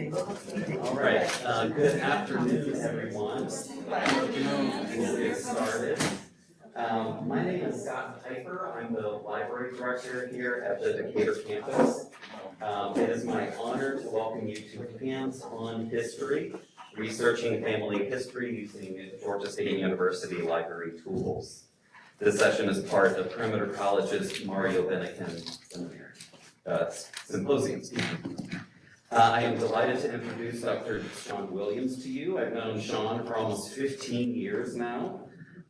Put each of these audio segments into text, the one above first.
All right, good afternoon, everyone. We'll get started. My name is Scott Piper. I'm the library director here at the Decatur campus. It is my honor to welcome you to Hands-on History, Researching Family History Using Georgia State University Library Tools. This session is part of Perimeter College's Mario Bennekin Symposium. I am delighted to introduce Dr. Sean Williams to you. I've known Sean for almost 15 years now.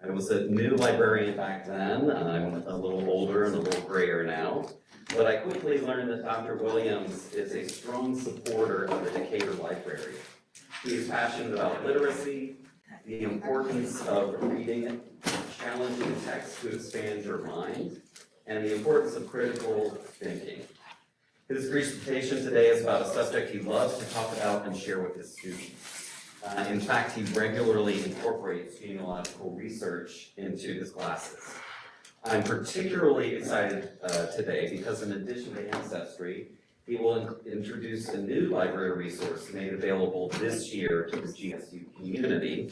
I was a new librarian back then. I'm a little older and a little grayer now. But I quickly learned that Dr. Williams is a strong supporter of the Decatur Library. He is passionate about literacy, the importance of reading challenging texts to expand your mind, and the importance of critical thinking. His presentation today is about a subject he loves to talk about and share with his students. In fact, he regularly incorporates genealogical research into his classes. I'm particularly excited today because in addition to Ancestry, he will introduce a new library resource made available this year to the GSU community,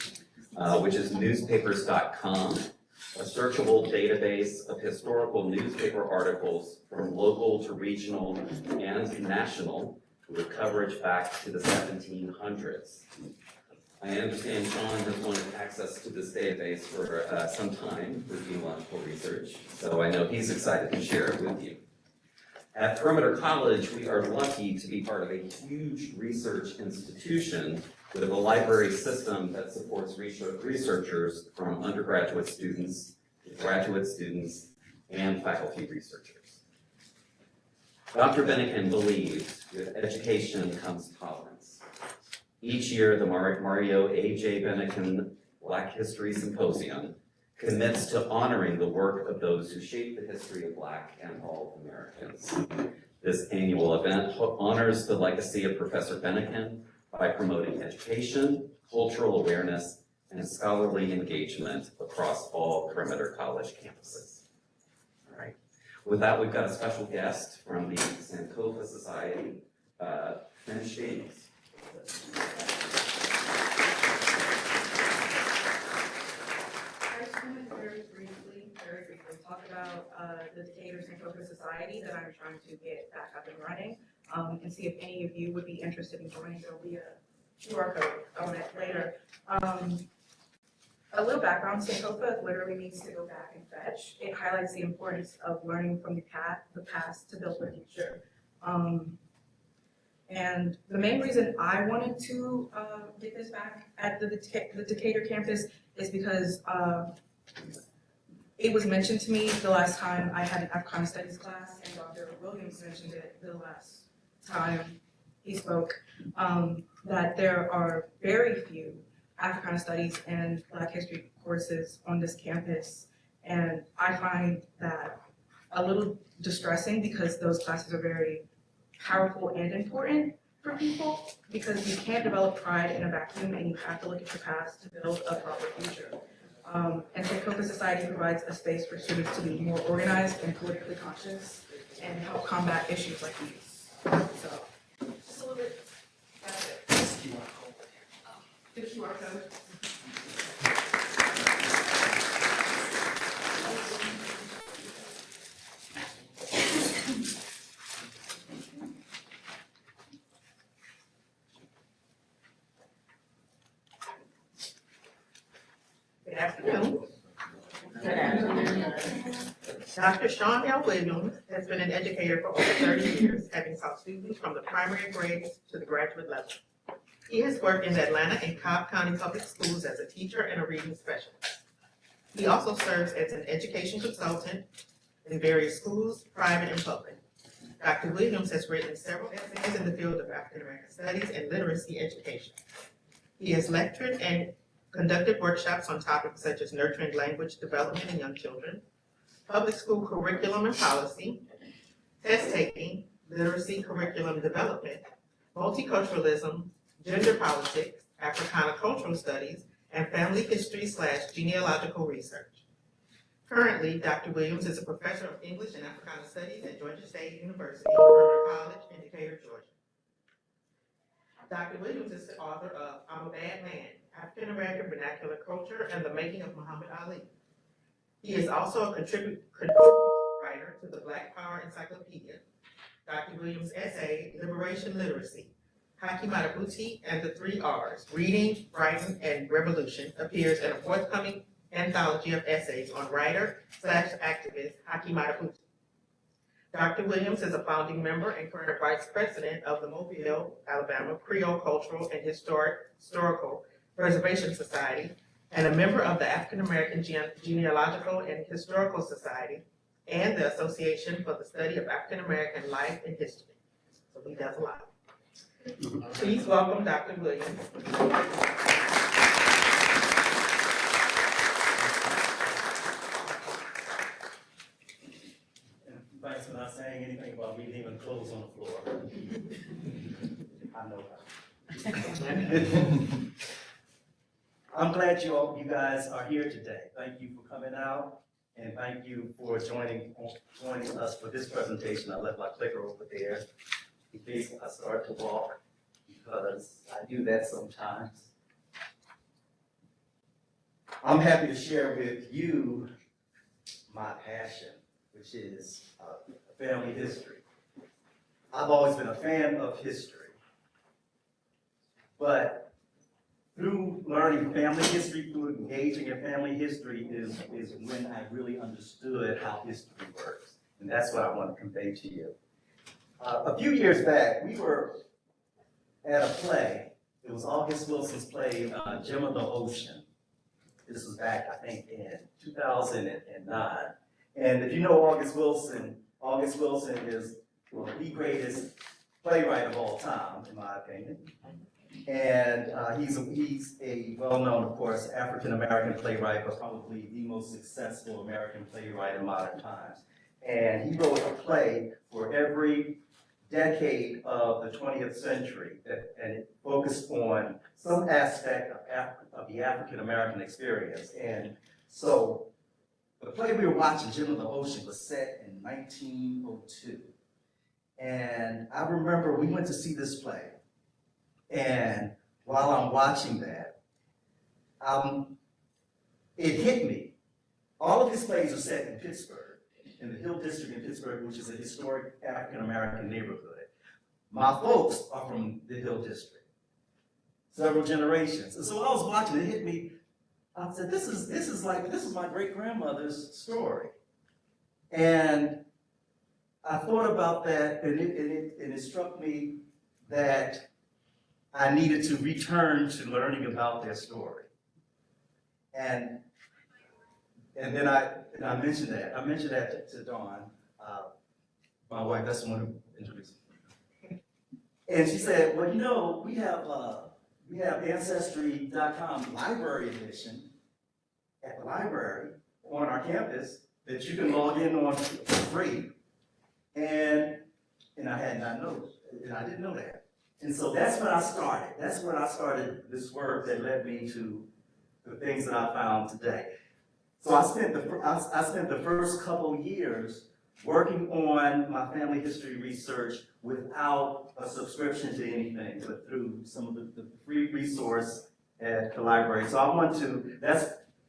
which is newspapers.com. A searchable database of historical newspaper articles from local to regional and national with coverage back to the 1700s. I understand Sean has wanted access to this database for some time for genealogical research, so I know he's excited to share it with you. At Perimeter College, we are lucky to be part of a huge research institution with a library system that supports researchers from undergraduate students, graduate students, and faculty researchers. Dr. Bennekin believes with education comes tolerance. Each year, the Mario A.J. Bennekin Black History Symposium commits to honoring the work of those who shape the history of Black and all Americans. This annual event honors the legacy of Professor Bennekin by promoting education, cultural awareness, and scholarly engagement across all Perimeter College campuses. All right. With that, we've got a special guest from the Sankofa Society, Finch Davies. I just wanted to very briefly talk about the Decatur Sankofa Society that I'm trying to get back up and running, and see if any of you would be interested in joining. There'll be a QR code on it later. A little background, Sankofa literally means to go back and fetch. It highlights the importance of learning from the past to build the future. And the main reason I wanted to get this back at the Decatur campus is because it was mentioned to me the last time I had an Africana Studies class, and Dr. Williams mentioned it the last time he spoke, that there are very few Africana Studies and Black History courses on this campus. And I find that a little distressing because those classes are very powerful and important for people, because you can't develop pride in a vacuum and you have to look at your past to build a proper future. And Sankofa Society provides a space for students to be more organized and politically conscious and help combat issues like these. So, just a little bit, that's it. The QR code. Good afternoon. Good afternoon. Dr. Sean L. Williams has been an educator for over 30 years, having taught students from the primary grades to the graduate level. He has worked in Atlanta and Cobb County Public Schools as a teacher and a reading specialist. He also serves as an education consultant in various schools, private and public. Dr. Williams has written several essays in the field of African American studies and literacy education. He has lectured and conducted workshops on topics such as nurturing language development in young children, public school curriculum and policy, test taking, literacy curriculum development, multiculturalism, gender politics, Africana cultural studies, and family history/genealogical research. Currently, Dr. Williams is a professor of English and Africana Studies at Georgia State University, Perimeter College in Decatur, Georgia. Dr. Williams is the author of I'm a Bad Man, African American Vernacular Culture and the Making of Muhammad Ali. He is also a contributing writer to the Black Power Encyclopedia. Dr. Williams' essay, Liberation Literacy, Haki Madhubuti and the Three R's, Reading, Writing, and Revolution, appears in a forthcoming anthology of essays on writer/activist Haki Madhubuti. Dr. Williams is a founding member and current vice president of the Mobile, Alabama Creole Cultural and Historical Preservation Society and a member of the African American Genealogical and Historical Society and the Association for the Study of African American Life and History. So he does a lot. Please welcome Dr. Williams. Thanks for not saying anything about me leaving clothes on the floor. I know that. I'm glad you guys are here today. Thank you for coming out, and thank you for joining us for this presentation. I left my clicker over there in case I start to walk, because I do that sometimes. I'm happy to share with you my passion, which is family history. I've always been a fan of history, but through learning family history, through engaging in family history is when I really understood how history works. And that's what I want to convey to you. A few years back, we were at a play. It was August Wilson's play, Gem of the Ocean. This was back, I think, in 2009. And if you know August Wilson is the greatest playwright of all time, in my opinion. And he's a well-known, of course, African-American playwright, but probably the most successful American playwright in modern times. And he wrote a play for every decade of the 20th century, and it focused on some aspect of the African-American experience. And so the play we were watching, Gem of the Ocean, was set in 1902. And I remember we went to see this play. And while I'm watching that, it hit me. All of his plays are set in Pittsburgh, in the Hill District in Pittsburgh, which is a historic African-American neighborhood. My folks are from the Hill District, several generations. And so while I was watching, it hit me. I said, this is my great-grandmother's story. And I thought about that, and it struck me that I needed to return to learning about their story. And then I mentioned that. I mentioned that to Dawn, my wife. That's the one who introduced me. And she said, well, you know, we have Ancestry.com library edition at the library on our campus that you can log in on for free. And I had not known, and I didn't know that. And so that's when I started. That's when I started this work that led me to the things that I found today. So I spent the first couple years working on my family history research without a subscription to anything, but through some of the free resource at the library. So that's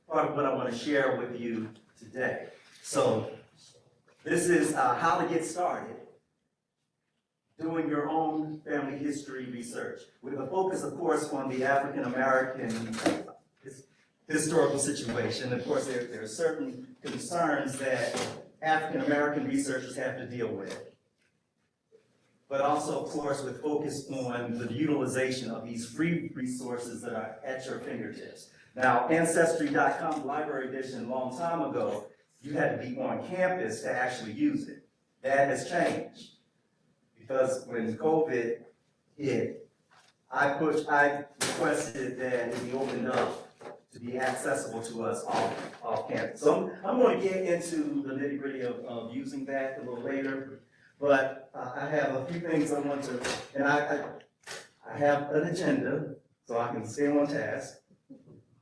part of what I want to share with you today. So this is how to get started doing your own family history research, with a focus, of course, on the African-American historical situation. Of course, there are certain concerns that African-American researchers have to deal with, but also, of course, with focus on the utilization of these free resources that are at your fingertips. Now, Ancestry.com library edition, a long time ago, you had to be on campus to actually use it. That has changed, because when COVID hit, I requested that it be opened up to be accessible to us off campus. So I'm going to get into the nitty-gritty of using that a little later, but I have a few things I want to, and I have an agenda so I can stay on task.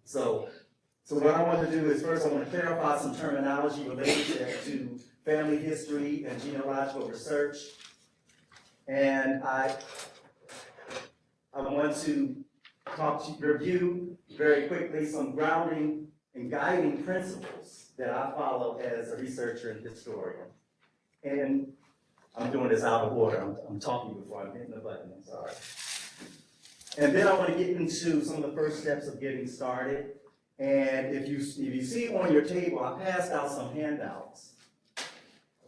So what I want to do is, first I want to clarify some terminology related to family history and genealogical research. And I want to review very quickly some grounding and guiding principles that I follow as a researcher and historian. And I'm doing this out of order. I'm talking before I'm hitting the button, I'm sorry. And then I want to get into some of the first steps of getting started. And if you see on your table, I passed out some handouts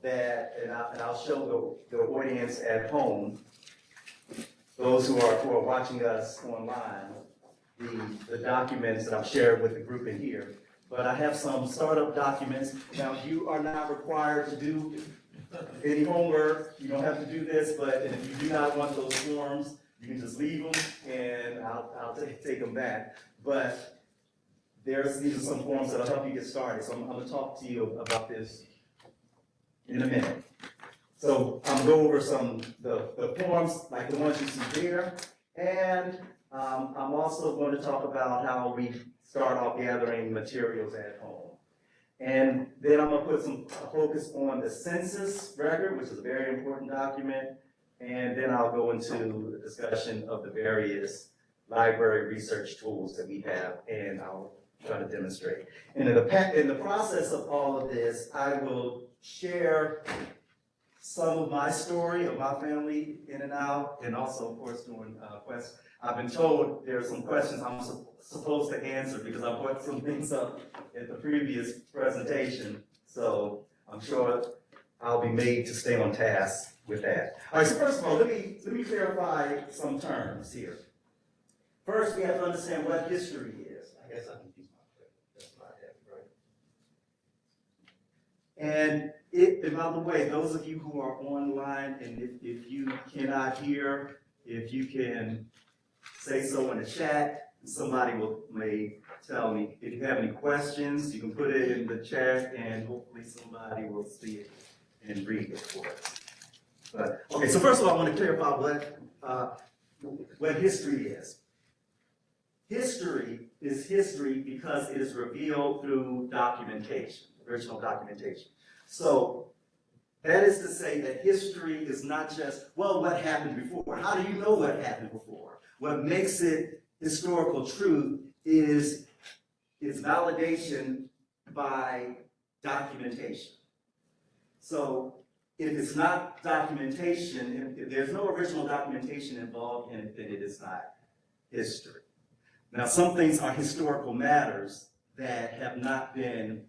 and I'll show the audience at home, those who are watching us online, the documents that I've shared with the group in here. But I have some startup documents. Now, you are not required to do any homework. You don't have to do this, but if you do not want those forms, you can just leave them and I'll take them back. But these are some forms that'll help you get started. So I'm gonna talk to you about this in a minute. So I'm gonna go over the forms like the ones you see there. And I'm also going to talk about how we start off gathering materials at home. And then I'm gonna put some focus on the census record, which is a very important document. And then I'll go into the discussion of the various library research tools that we have, and I'll try to demonstrate. And in the process of all of this, I will share some of my story of my family in and out, and also, of course, doing questions. I've been told there are some questions I'm supposed to answer because I brought some things up at the previous presentation. So I'm sure I'll be made to stay on task with that. All right, so first of all, let me clarify some terms here. First, we have to understand what history is. I guess I can use my clip. That's not that, right? And by the way, those of you who are online, and if you cannot hear, if you can say so in the chat, somebody may tell me. If you have any questions, you can put it in the chat, and hopefully somebody will see it and read it for us. But, okay, so first of all, I want to clarify what history is. History is history because it is revealed through documentation, original documentation. So that is to say that history is not just, well, what happened before? How do you know what happened before? What makes it historical truth is its validation by documentation. So if it's not documentation, if there's no original documentation involved in it, then it is not history. Now, some things are historical matters that have not been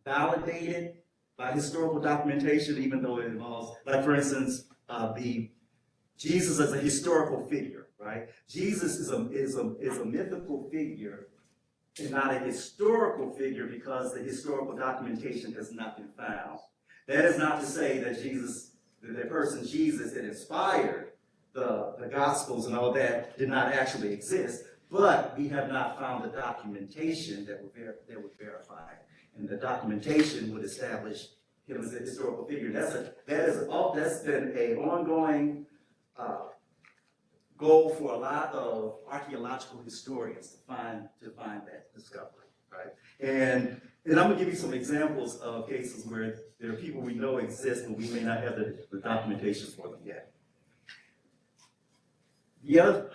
validated by historical documentation, even though it involves, like for instance, Jesus as a historical figure, right? Jesus is a mythical figure and not a historical figure because the historical documentation has not been found. That is not to say that the person Jesus that inspired the Gospels and all that did not actually exist, but we have not found the documentation that would verify it. And the documentation would establish him as a historical figure. That's been an ongoing goal for a lot of archaeological historians to find that discovery, right? And I'm gonna give you some examples of cases where there are people we know exist, but we may not have the documentation for them yet. The other,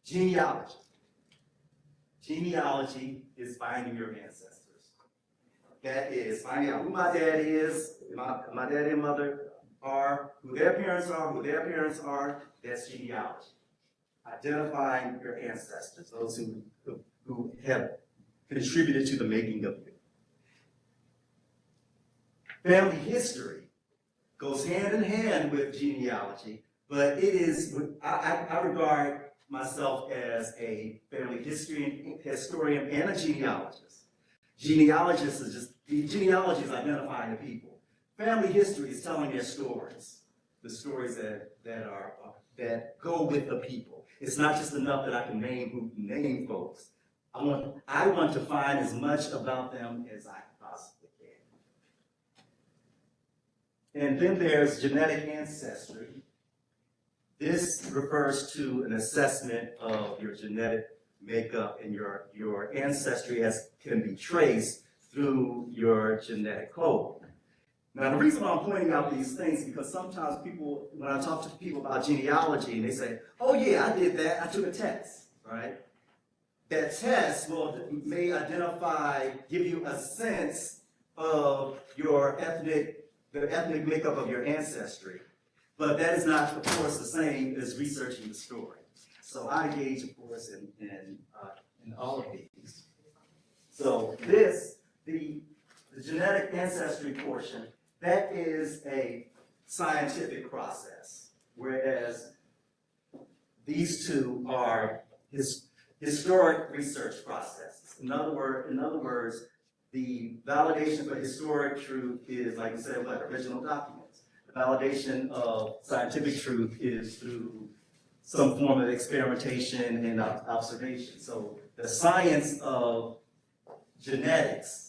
genealogy. Genealogy is finding your ancestors. That is finding out who my dad is, my dad and mother are, who their parents are, that's genealogy. Identifying your ancestors, those who have contributed to the making of you. Family history goes hand in hand with genealogy, but it is, I regard myself as a family historian and a genealogist. Genealogy is identifying the people. Family history is telling their stories, the stories that go with the people. It's not just enough that I can name folks. I want to find as much about them as I possibly can. And then there's genetic ancestry. This refers to an assessment of your genetic makeup and your ancestry as can be traced through your genetic code. Now, the reason why I'm pointing out these things, because sometimes people, when I talk to people about genealogy, and they say, oh yeah, I did that, I took a test, right? That test may identify, give you a sense of the ethnic makeup of your ancestry. But that is not, of course, the same as researching the story. So I engage, of course, in all of these. So the genetic ancestry portion, that is a scientific process, whereas these two are historic research processes. In other words, the validation for historic truth is, like you said, what, original documents. The validation of scientific truth is through some form of experimentation and observation. So the science of genetics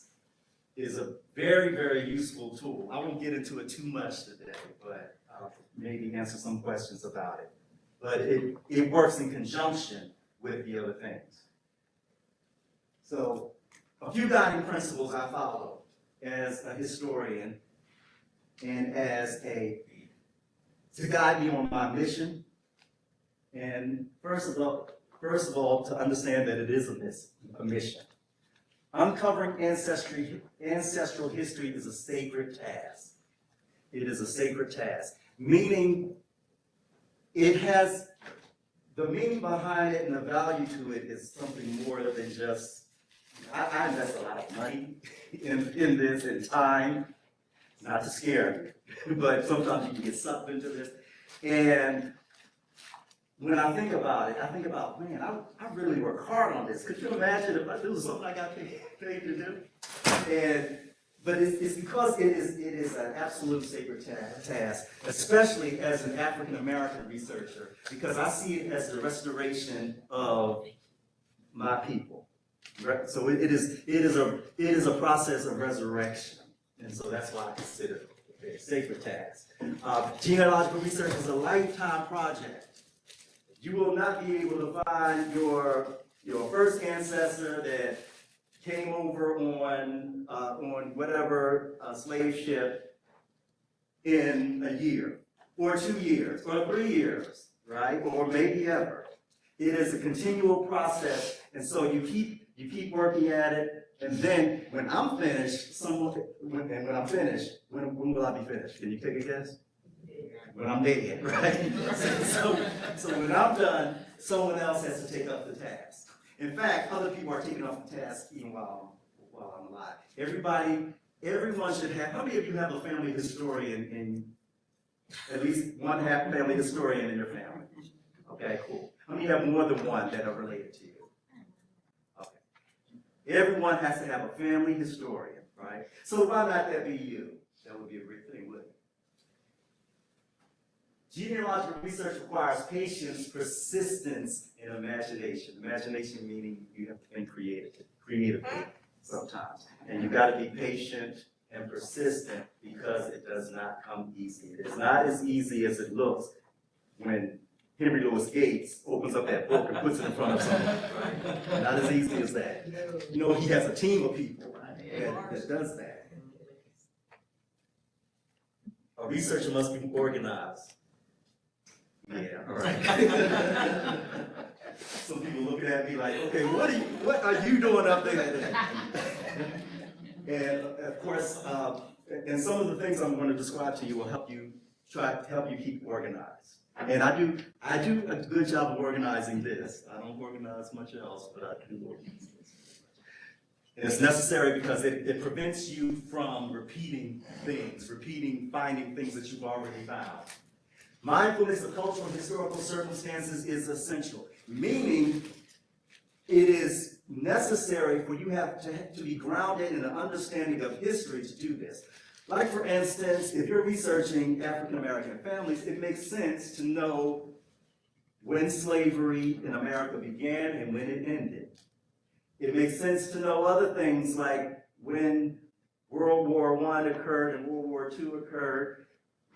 is a very, very useful tool. I won't get into it too much today, but I'll maybe answer some questions about it. But it works in conjunction with the other things. So a few guiding principles I follow as a historian and to guide me on my mission. And first of all, to understand that it is a mission. Uncovering ancestral history is a sacred task. It is a sacred task, meaning it has, the meaning behind it and the value to it is something more than just, I invest a lot of money in this and time, not to scare you, but sometimes you can get sucked into this. And when I think about it, I think about, man, I really work hard on this. Could you imagine if this was something I got paid to do? But it's because it is an absolute sacred task, especially as an African American researcher, because I see it as the restoration of my people. So it is a process of resurrection, and so that's why I consider it a sacred task. Genealogical research is a lifetime project. You will not be able to find your first ancestor that came over on whatever slave ship in a year, or 2 years, or 3 years, right? Or maybe ever. It is a continual process, and so you keep working at it, and then when I'm finished, when will I be finished? Can you take a guess? When I'm dead, right? So when I'm done, someone else has to take up the task. In fact, other people are taking up the task even while I'm alive. Everyone should have, how many of you have a family historian at least one family historian in your family? Okay, cool. How many have more than one that are related to you? Okay. Everyone has to have a family historian, right? So why not that be you? That would be a great thing, wouldn't it? Genealogical research requires patience, persistence, and imagination. Imagination meaning you have to think creatively sometimes. And you got to be patient and persistent because it does not come easy. It's not as easy as it looks when Henry Louis Gates opens up that book and puts it in front of someone. Right? Not as easy as that. You know, he has a team of people that does that. A researcher must be organized. Yeah, all right. Some people looking at me like, okay, what are you doing up there? And of course, and some of the things I'm going to describe to you will help you keep organized. And I do a good job of organizing this. I don't organize much else, but I do organize this. And it's necessary because it prevents you from repeating finding things that you've already found. Mindfulness of cultural and historical circumstances is essential, meaning it is necessary for you to be grounded in an understanding of history to do this. Like, for instance, if you're researching African American families, it makes sense to know when slavery in America began and when it ended. It makes sense to know other things like when World War I occurred and World War II occurred.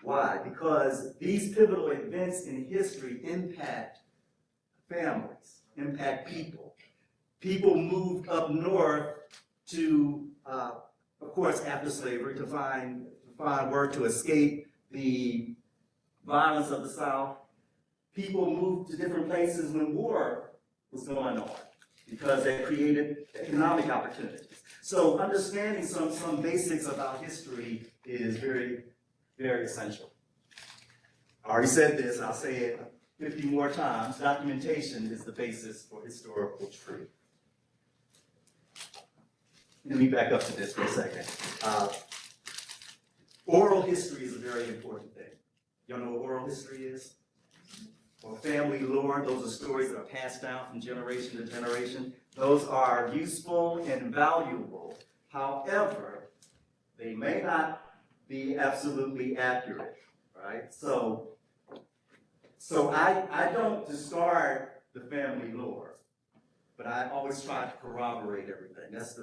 Why? Because these pivotal events in history impact families, impact people. People moved up north to, of course, after slavery, to find find work to escape the violence of the South. People moved to different places when war was going on because they created economic opportunities. So understanding some basics about history is very, very essential. I already said this, I'll say it 50 more times. Documentation is the basis for historical truth. Let me back up to this for a second. Oral history is a very important thing. Y'all know what oral history is? Or family lore, those are stories that are passed down from generation to generation. Those are useful and valuable. However, they may not be absolutely accurate, right? So I don't discard the family lore, but I always try to corroborate everything. That's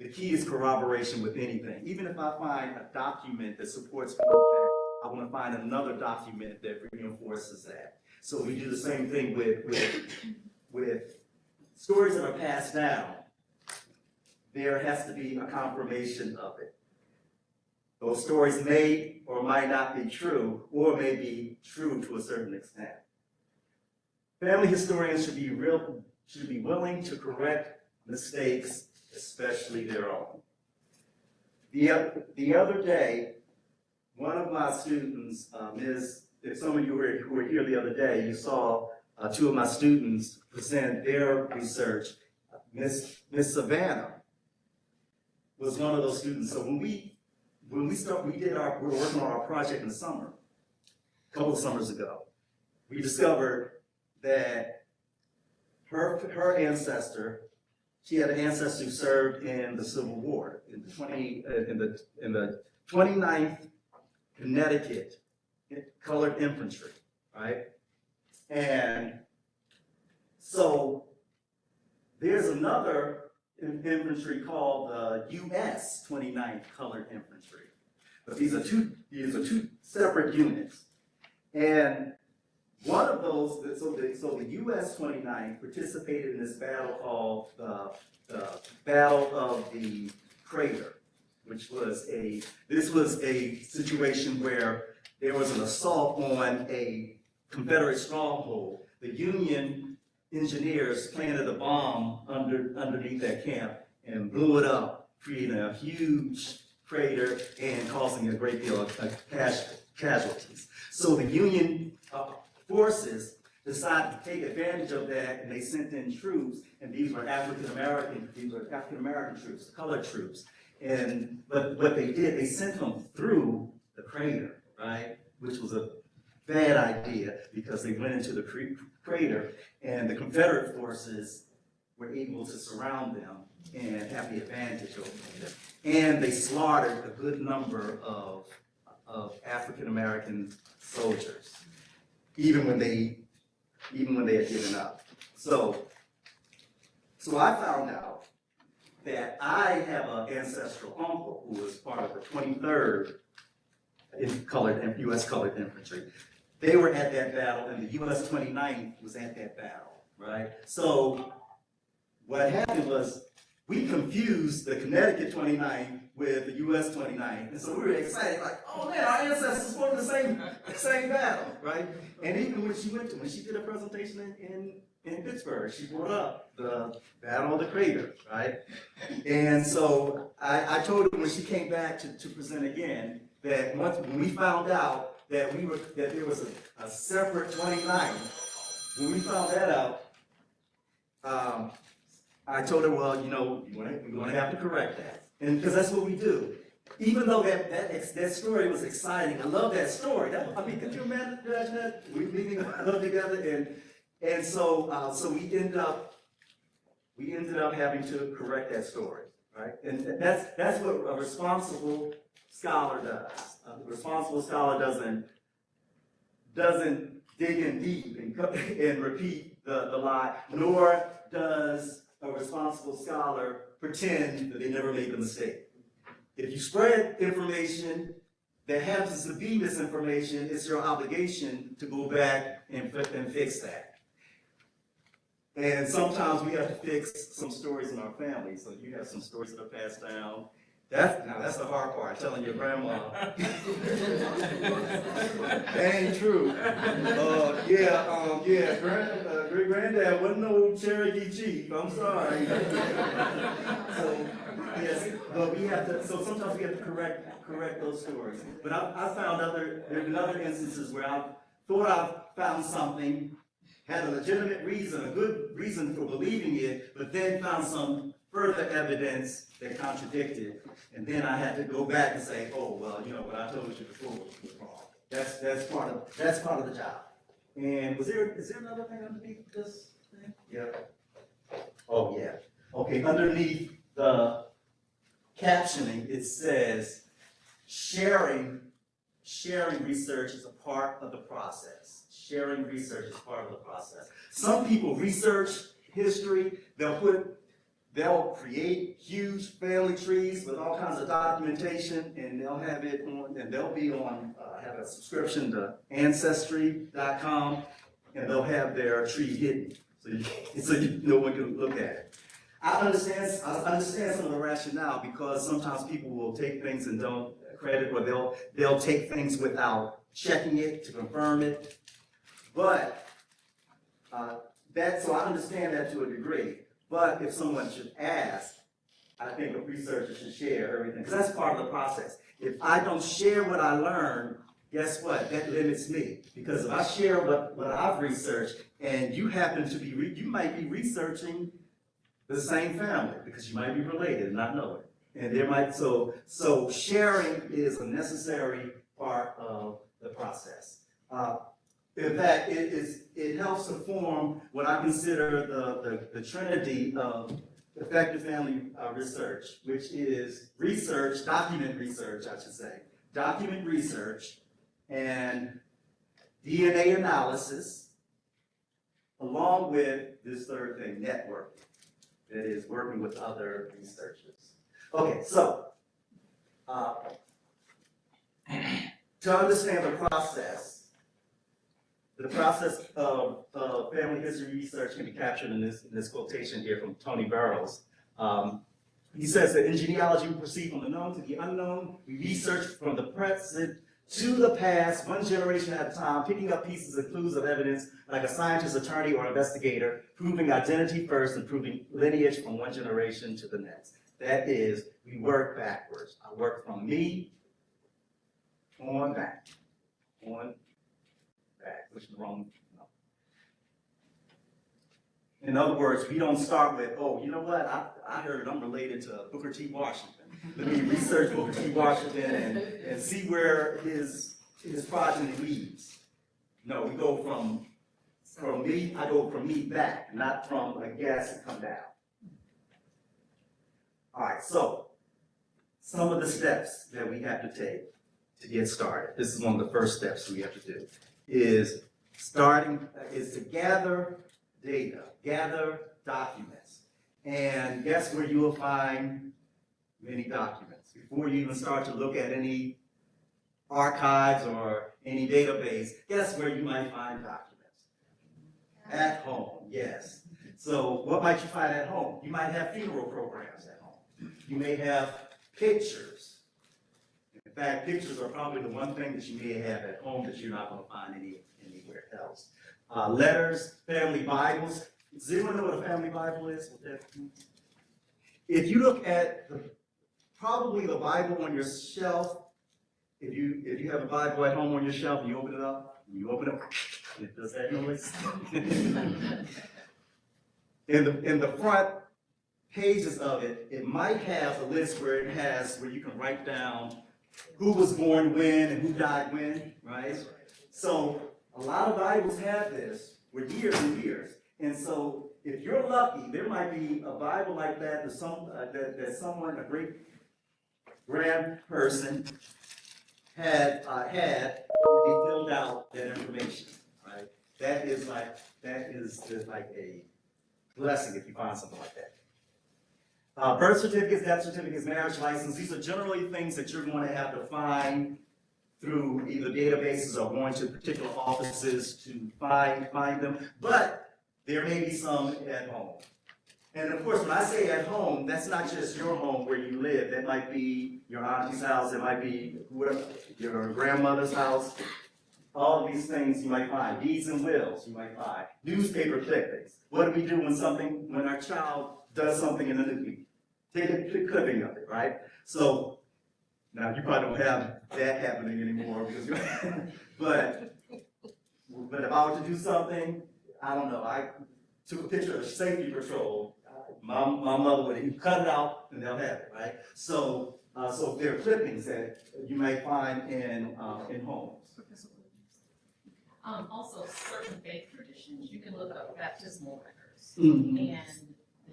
the key is corroboration with anything. Even if I find a document that supports one fact, I want to find another document that reinforces that. So we do the same thing with stories that are passed down. There has to be a confirmation of it. Those stories may or might not be true, or may be true to a certain extent. Family historians should be willing to correct mistakes, especially their own. The other day, one of my students, if some of you who were here the other day, you saw two of my students present their research. Miss Savannah was one of those students. So we were working on our project in the summer, a couple of summers ago. We discovered that her ancestor, she had an ancestor who served in the Civil War in the 29th Connecticut Colored Infantry, right? And so there's another infantry called the U.S. 29th Colored Infantry, but these are two separate units. And one of those, so the U.S. 29th participated in this battle called the Battle of the Crater, which was this was a situation where there was an assault on a Confederate stronghold. The Union engineers planted a bomb underneath that camp and blew it up, creating a huge crater and causing a great deal of casualties. So the Union forces decided to take advantage of that, and they sent in troops, and these were African American troops, the colored troops. But what they did, they sent them through the crater, right? Which was a bad idea because they went into the crater, and the Confederate forces were able to surround them and have the advantage over them. And they slaughtered a good number of African American soldiers, even when they had given up. So I found out that I have an ancestral uncle who was part of the 23rd U.S. Colored Infantry. They were at that battle, and the U.S. 29th was at that battle, right? So what happened was we confused the Connecticut 29th with the U.S. 29th, and so we were excited, like, oh man, our ancestors fought in the same battle, right? And even when she did a presentation in Pittsburgh, she brought up the Battle of the Crater, right? And so I told her when she came back to present again that when we found out that there was a separate 29th, when we found that out, I told her, well, we're going to have to correct that, and because that's what we do. Even though that story was exciting, I love that story. Could you imagine that? We meeting together, and so we ended up having to correct that story, right? And that's what a responsible scholar does. A responsible scholar doesn't dig in deep and repeat the lie, nor does a responsible scholar pretend that they never made the mistake. If you spread information that happens to be misinformation, it's your obligation to go back and fix that. And sometimes we have to fix some stories in our family. So you have some stories that are passed down, That's the hard part, telling your grandma. That ain't true. Great granddad wasn't no Cherokee chief, I'm sorry. So, yes, but we have to, so sometimes we have to correct those stories. But I found there have been other instances where I thought I found something, had a legitimate reason, a good reason for believing it, but then found some further evidence that contradicted, and then I had to go back and say, oh, well, you know, what I told you before was wrong. That's part of the job. And is there another thing underneath this thing? Yeah. Oh, yeah. Okay, underneath the captioning, it says, sharing research is a part of the process. Sharing research is part of the process. Some people research history, they'll create huge family trees with all kinds of documentation, and they'll have it on, and they'll be on, have a subscription to Ancestry.com, and they'll have their tree hidden, so no one can look at it. I understand some of the rationale, because sometimes people will take things and don't credit, or they'll take things without checking it to confirm it. But so I understand that to a degree. But if someone should ask, I think a researcher should share everything, because that's part of the process. If I don't share what I learned, guess what? That limits me. Because if I share what I've researched, and you happen to be, you might be researching the same family, because you might be related and not know it. And there might, so sharing is a necessary part of the process. In fact, it helps to form what I consider the trinity of effective family research, which is research, document research, I should say, document research and DNA analysis, along with this third thing, networking, that is working with other researchers. Okay, so to understand the process of family history research can be captured in this quotation here from Tony Burrows. He says that in genealogy we proceed from the known to the unknown. We research from the present to the past, one generation at a time, picking up pieces and clues of evidence like a scientist, attorney, or investigator, proving identity first and proving lineage from one generation to the next. That is, we work backwards. I work from me on back, which is wrong. No. In other words, we don't start with, oh, you know what, I heard I'm related to Booker T. Washington. Let me research Booker T. Washington and see where his progeny leads. No, we go from me, I go from me back, not from a guess and come down. All right, so some of the steps that we have to take to get started. This is one of the first steps we have to do, is to gather data, gather documents. And guess where you will find many documents? Before you even start to look at any archives or any database, guess where you might find documents? At home, yes. So what might you find at home? You might have funeral programs at home. You may have pictures. In fact, pictures are probably the one thing that you may have at home that you're not going to find anywhere else. Letters, family Bibles. Does anyone know what a family Bible is? If you look at probably the Bible on your shelf, if you have a Bible at home on your shelf and you open it up, it does that noise. In the front pages of it, it might have a list where you can write down who was born when and who died when, right? So a lot of Bibles have this for years and years. And so if you're lucky, there might be a Bible like that that someone, a great grand person, had filled out that information, right? That is like a blessing if you find something like that. Birth certificates, death certificates, marriage license, these are generally things that you're going to have to find through either databases or going to particular offices to find them, but there may be some at home. And of course, when I say at home, that's not just your home where you live. That might be your auntie's house, it might be whoever, your grandmother's house. All of these things you might find, deeds and wills you might find, newspaper clippings. What do we do when our child does something in the news? Take a clipping of it, right? So, now you probably don't have that happening anymore because but if I were to do something, I don't know, I took a picture of safety patrol, my mother would cut it out and they'll have it, right? So there are clippings that you may find in homes. Also, certain faith traditions, you can look up baptismal records. Mhm.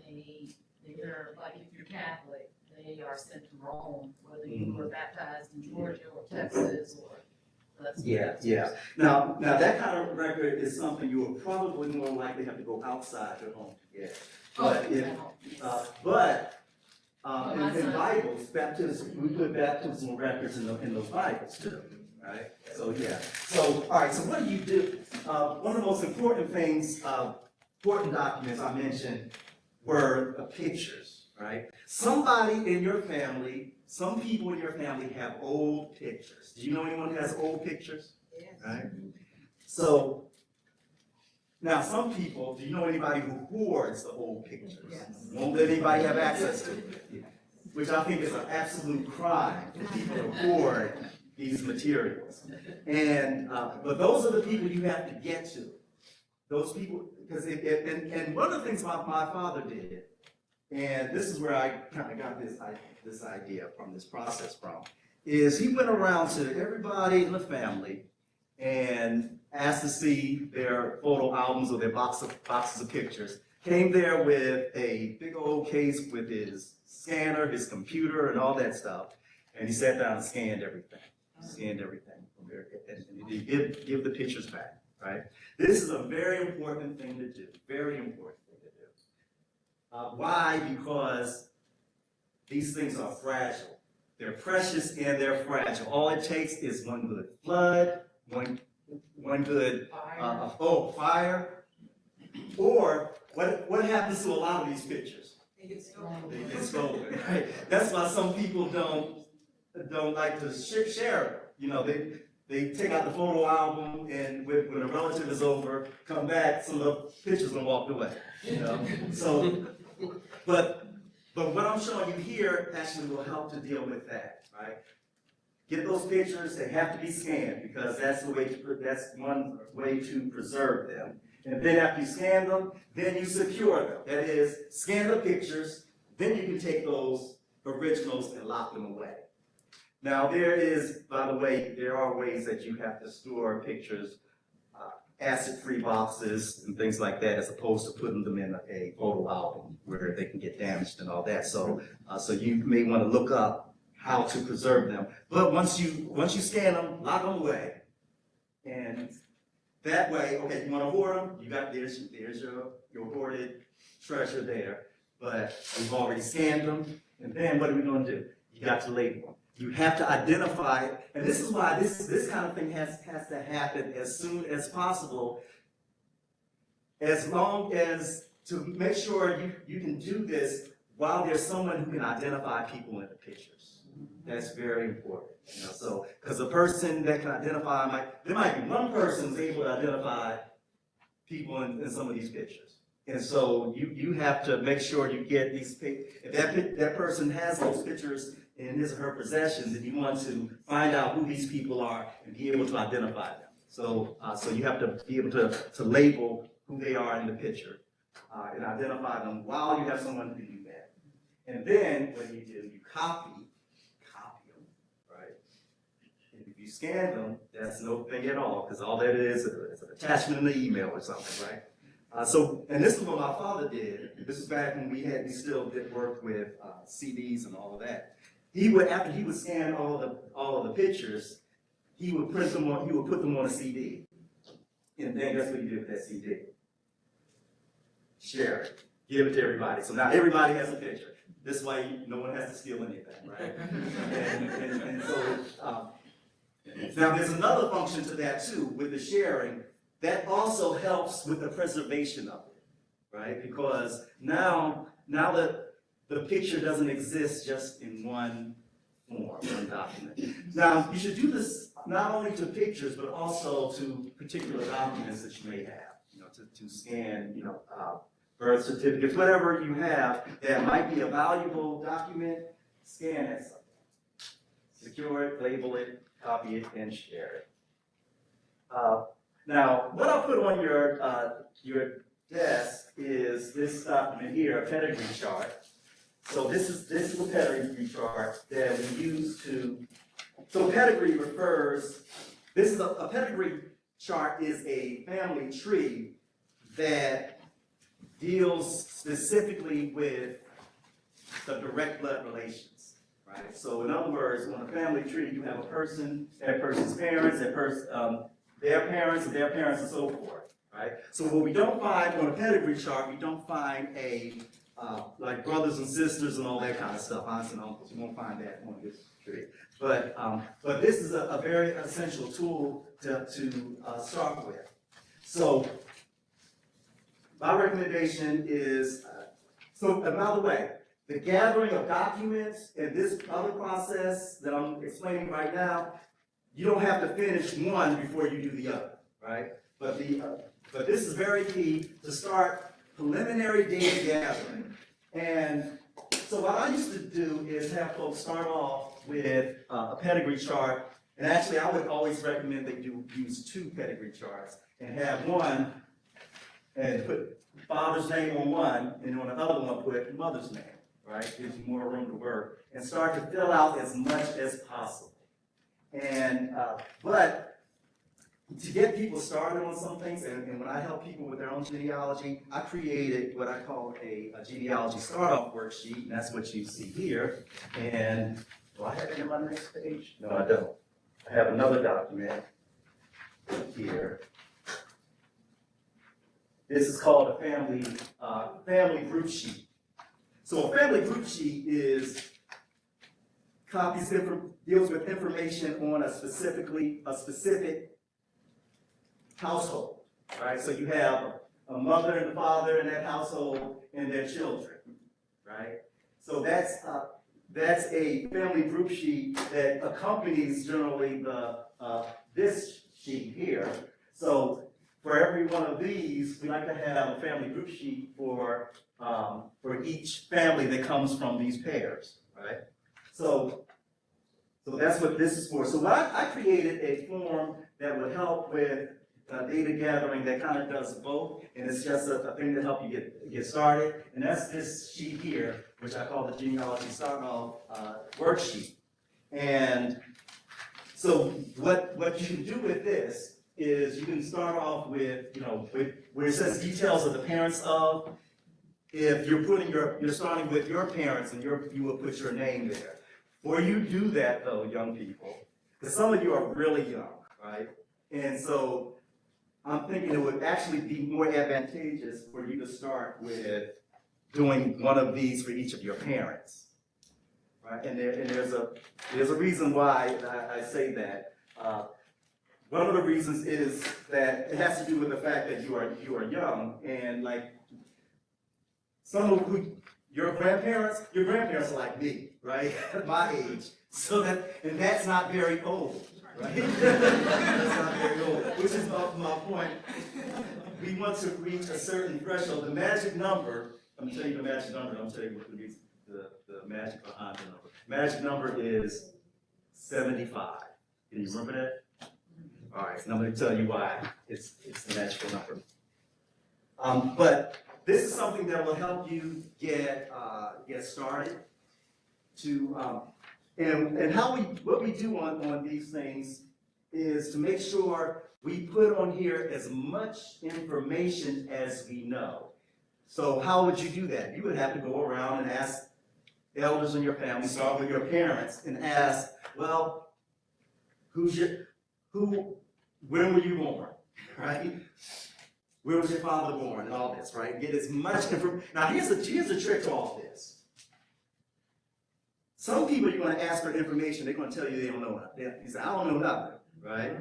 And they're, like if you're Catholic, they are sent to Rome, whether you were baptized in Georgia or Texas or. Yeah. Now that kind of record is something you will probably more likely have to go outside your home to get. In Bibles, we put baptismal records in those Bibles too, right? So yeah. So all right. So what do you do? One of the most important things, important documents I mentioned were pictures, right? Somebody in your family, some people in your family have old pictures. Do you know anyone who has old pictures? Yes. Right? So now some people, do you know anybody who hoards the old pictures? Yes. Won't let anybody have access to it. Which I think is an absolute crime for people to hoard these materials. And but those are the people you have to get to. Those people, because and one of the things my father did, and this is where I kind of got this idea from, this process from, is he went around to everybody in the family and asked to see their photo albums or their boxes of pictures. Came there with a big old case with his scanner, his computer, and all that stuff, and he sat down and scanned everything. And he give the pictures back, right? This is a very important thing to do, very important thing to do. Why? Because these things are fragile. They're precious and they're fragile. All it takes is one good flood, one good fire, or what happens to a lot of these pictures? They get stolen, right? That's why some people don't like to share it. You know, they take out the photo album, and when a relative is over, come back, some of the pictures have walked away. You know, so but what I'm showing you here actually will help to deal with that, right? Get those pictures; they have to be scanned because that's one way to preserve them. And then after you scan them, then you secure them. That is, scan the pictures, then you can take those originals and lock them away. Now by the way, there are ways that you have to store pictures, acid-free boxes and things like that, as opposed to putting them in a photo album where they can get damaged and all that. So you may want to look up how to preserve them. But once you scan them, lock them away, and that way, okay, you want to hoard them, there's your hoarded treasure there, but we've already scanned them, and then what are we going to do? You got to label them. You have to identify it, and this is why this kind of thing has to happen as soon as possible, as long as to make sure you can do this while there's someone who can identify people in the pictures. That's very important. You know, so because the person that can identify there might be one person who's able to identify people in some of these pictures. And so you have to make sure you get these if that person has those pictures in his or her possession, then you want to find out who these people are and be able to identify them. So you have to be able to label who they are in the picture and identify them while you have someone who can do that. And then what you do, you copy them, right? And if you scan them, that's no thing at all, because all that is an attachment in the email or something, right? And this is what my father did. This is back when we still did work with CDs and all of that. After he would scan all of the pictures, he would put them on a CD. And then that's what he did with that CD. Share it. Give it to everybody. So now everybody has a picture. This way no one has to steal anything, right? and so now there's another function to that too, with the sharing. That also helps with the preservation of it, right? Because now now that the picture doesn't exist just in one form, one document. Now, you should do this not only to pictures, but also to particular documents that you may have, to scan, birth certificates, whatever you have that might be a valuable document, scan it, secure it, label it, copy it, and share it. Now, what I'll put on your desk is this document here, a pedigree chart. So this is a pedigree chart that we use to, so pedigree refers, a pedigree chart is a family tree that deals specifically with the direct blood relations, right? So in other words, on a family tree, you have a person, that person's parents, their parents, and so forth, right? So what we don't find on a pedigree chart, we don't find like brothers and sisters and all that kind of stuff. Honestly, you won't find that on this tree. But this is a very essential tool to start with. So my recommendation is, and by the way, the gathering of documents and this other process that I'm explaining right now, you don't have to finish one before you do the other, right? But this is very key to start preliminary data gathering. And so what I used to do is have folks start off with a pedigree chart. And actually, I would always recommend they use 2 pedigree charts and have one and put father's name on one, and on the other one put mother's name, right? Gives you more room to work, and start to fill out as much as possible. And, but to get people started on some things, and when I help people with their own genealogy, I created what I call a genealogy start-off worksheet, and that's what you see here. And do I have it in my next page? No, I don't. I have another document here. This is called a family group sheet. So a family group sheet deals with information on a specific household, right? So you have a mother and a father in that household and their children, right? So that's a family group sheet that accompanies generally this sheet here. So for every one of these, we like to have a family group sheet for each family that comes from these pairs, right? So that's what this is for. So I created a form that would help with data gathering that kind of does both, and it's just a thing to help you get started. And that's this sheet here, which I call the genealogy start-off worksheet. And so what you can do with this is you can start off with, where it says details of the parents of. If you're starting with your parents, and you will put your name there. Before you do that, though, young people, because some of you are really young, right? And so I'm thinking it would actually be more advantageous for you to start with doing one of these for each of your parents, right? And there's a reason why I say that. One of the reasons is that it has to do with the fact that you are young, and like your grandparents are like me, right? At my age. And that's not very old, right? That's not very old, which is my point. We want to reach a certain threshold. The magic number, I'm gonna tell you the magic number, I'm telling you what the magic behind the number. Magic number is 75. Can you remember that? All right, and I'm going to tell you why it's the magical number. But this is something that will help you get started. And what we do on these things is to make sure we put on here as much information as we know. So how would you do that? You would have to go around and ask elders in your family, start with your parents, and ask, well, when were you born, right? Where was your father born, and all this, right? Get as much information. Now, here's the trick to all this. Some people you're going to ask for information, they're going to tell you they don't know nothing. You say, I don't know nothing, right?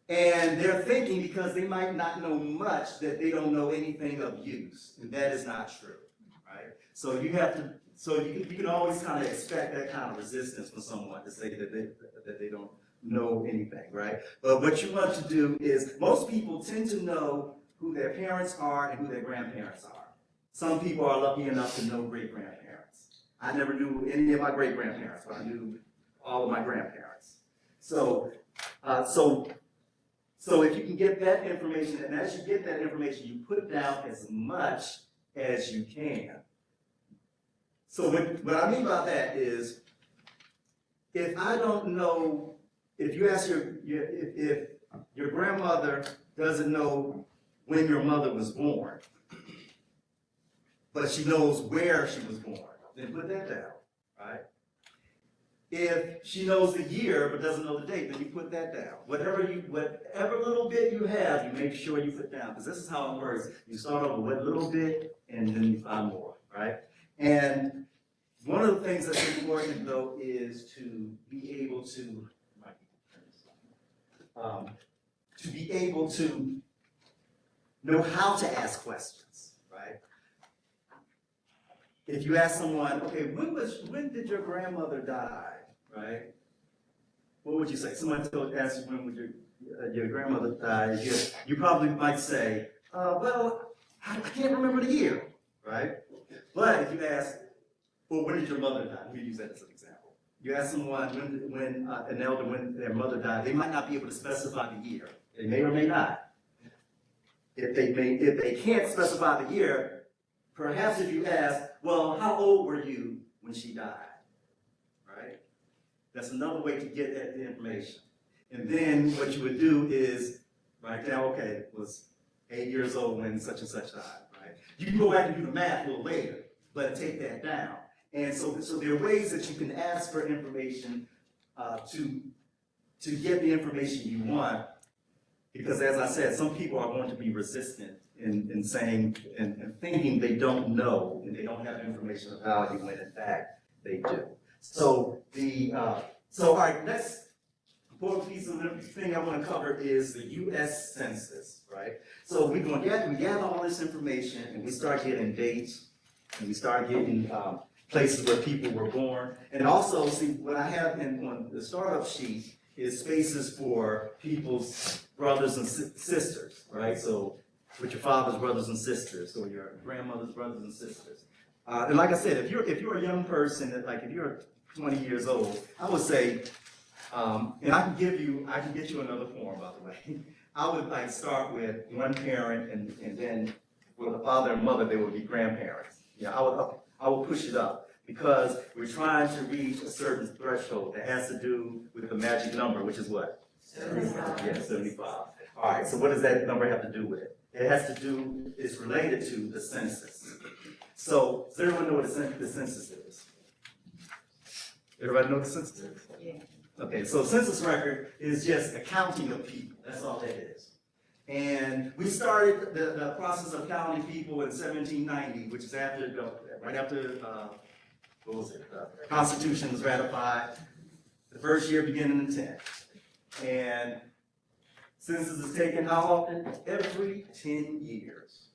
And they're thinking because they might not know much that they don't know anything of use, and that is not true, right? So you have to, so you can always kind of expect that kind of resistance from someone to say that they don't know anything, right? But what you want to do is, most people tend to know who their parents are and who their grandparents are. Some people are lucky enough to know great-grandparents. I never knew any of my great-grandparents, but I knew all of my grandparents. So if you can get that information, and as you get that information, you put down as much as you can. So what I mean by that is, if I don't know, if you ask if your grandmother doesn't know when your mother was born, but she knows where she was born, then put that down, right? If she knows the year but doesn't know the date, then you put that down. Whatever little bit you have, you make sure you put down, because this is how it works. You start off with a little bit, and then you find more, right? And one of the things that's important, though, is to be able to know how to ask questions, right? If you ask someone, okay, when did your grandmother die, right? What would you say? Someone asked you when would your grandmother die, you probably might say, well, I can't remember the year, right? But if you ask, well, when did your mother die? Let me use that as an example. You ask someone when an elder, when their mother died, they might not be able to specify the year. They may or may not. If they can't specify the year, perhaps if you ask, well, how old were you when she died? Right? That's another way to get at the information. And then what you would do is write down, okay, it was 8 years old when such and such died, right? You can go back and do the math a little later, but take that down. And so there are ways that you can ask for information to get the information you want, because as I said, some people are going to be resistant in saying and thinking they don't know and they don't have information of value when in fact they do. So all right, next important piece of the thing I want to cover is the U.S. Census, right? So we gather all this information and we start getting dates and we start getting places where people were born, and also see what I have on the startup sheet is spaces for people's brothers and sisters, right? So with your father's brothers and sisters, or your grandmother's brothers and sisters. And like I said, if you're a young person, like if you're 20 years old, I would say, and I can get you another form, by the way. I would like start with one parent, and then with the father and mother, they would be grandparents. Yeah, I would push it up, because we're trying to reach a certain threshold that has to do with the magic number, which is what? 75. Yeah, 75. All right, so what does that number have to do with it? It has to do, it's related to the census. So, does everyone know what the census is? Everybody know what the census is? Yeah. Okay, so census record is just a counting of people. That's all that is. And we started the process of counting people in 1790, which is right after, what was it? The Constitution was ratified. The first year beginning in 10. And census is taken how often? Every 10 years.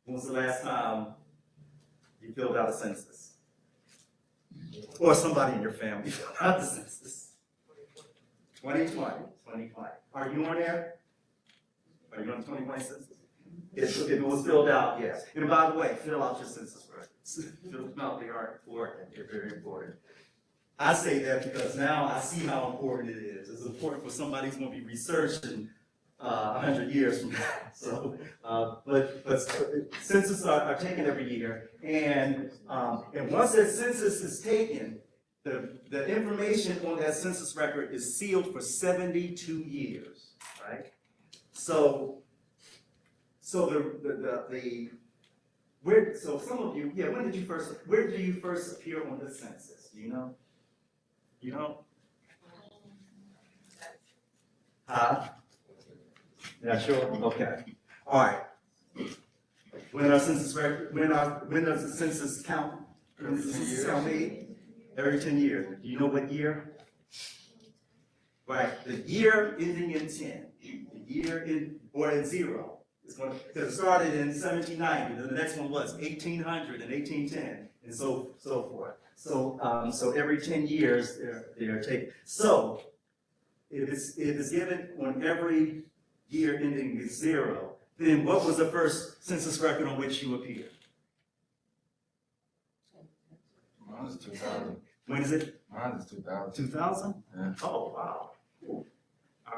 When was the last time you filled out a census? Or somebody in your family filled out the census? 2020. Are you on there? Are you on the 2020 census? If it was filled out, yes. And by the way, fill out your census records. Fill them out, they are important. They're very important. I say that because now I see how important it is. It's important for somebody who's going to be researching 100 years from now. So, but census are taken every year, and once that census is taken, the information on that census record is sealed for 72 years, right? So some of you, yeah, where did you first appear on the census? Do you know? You know? Huh? Yeah, sure. Okay. All right. When does the census count? When does the census count made? Every 10 years. Do you know what year? Right. The year ending in 10. The year in 0. Because it started in 1790, then the next one was 1800 and 1810, and so forth. So every 10 years, they're taken. So if it's given on every year ending with 0, then what was the first census record on which you appear? Mine is 2000. When is it? Mine is 2000. 2000? Yeah. Oh, wow. All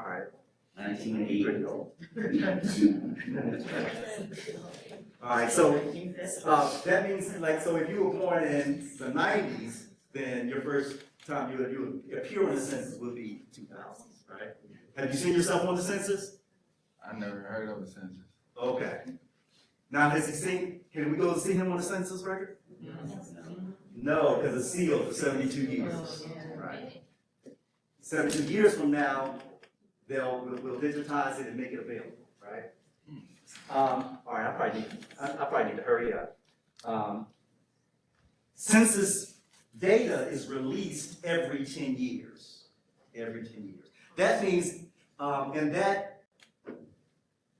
right. 1980. All right, so that means, like, so if you were born in the 90s, then your first time you would appear on the census would be 2000, right? Have you seen yourself on the census? I never heard of a census. Okay. Now, has he seen, can we go see him on the census record? No, because it's sealed for 72 years. Right. 72 years from now, we'll digitize it and make it available, right? All right, I probably need to hurry up. Census data is released every 10 years. Every 10 years. That means, and that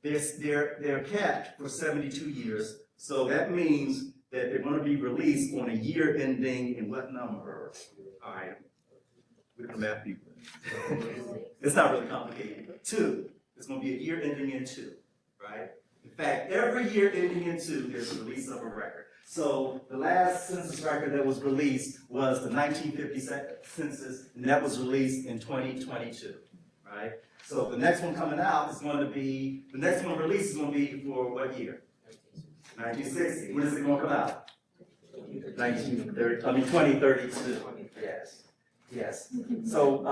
they're kept for 72 years. So that means that they're going to be released on a year ending in what number? All right, we're the math people. It's not really complicated. 2. It's going to be a year ending in 2, right? In fact, every year ending in 2, there's a release of a record. So the last census record that was released was the 1950 census, and that was released in 2022, right? So the next one coming out is going to be, the next one released is going to be for what year? 1960. When is it going to come out? 2032. Yes. Yes. So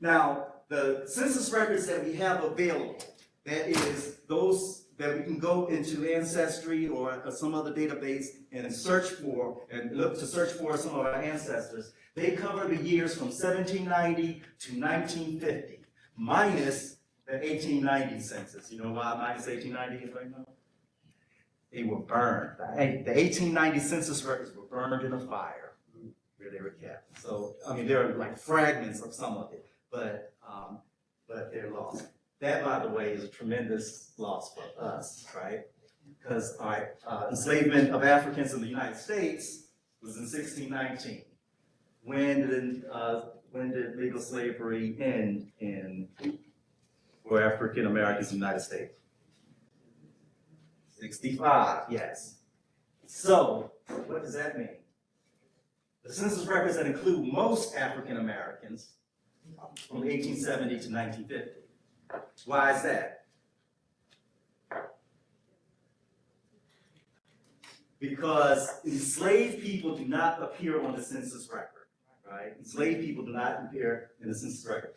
now the census records that we have available, that is those that we can go into Ancestry or some other database and search for and look to search for some of our ancestors. They cover the years from 1790 to 1950, minus the 1890 census. You know why minus 1890 is right now? They were burned. The 1890 census records were burned in a fire where they were kept. So, I mean, there are like fragments of some of it, but they're lost. That, by the way, is a tremendous loss for us, right? Because enslavement of Africans in the United States was in 1619. When did legal slavery end for African Americans in the United States? 65, yes. So, what does that mean? The census records that include most African Americans from 1870 to 1950. Why is that? Because enslaved people do not appear on the census record, right? Enslaved people do not appear in the census record.